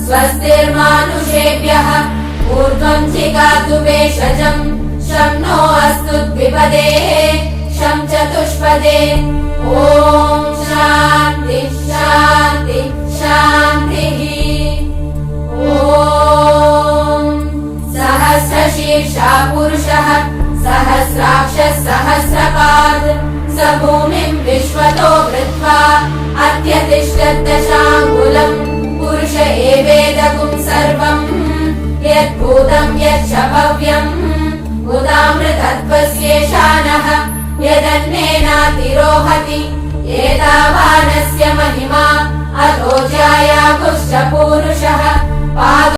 स्वस्तिर्मानुषेभ्यः ऊर्ध्वं जिगातु भेषजम् शं नो अस्तु द्विपदेः शं चतुष्पदे ॐ शान्ति शान्ति शान्तिः ॐ सहस्रशीर्षा पुरुषः सहस्राक्षः सहस्रपात् स भूमिम् विश्वतो वृत्वा अत्यतिष्ठद्दशाङ्गुलम् पुरुष एवेदगुं सर्वम् यद्भूतम् यच्च भव्यम् उदामृतत्वस्येषानः यदन्नेनातिरोहति एतावानस्य महिमा अतो जायागुश्च पूरुषः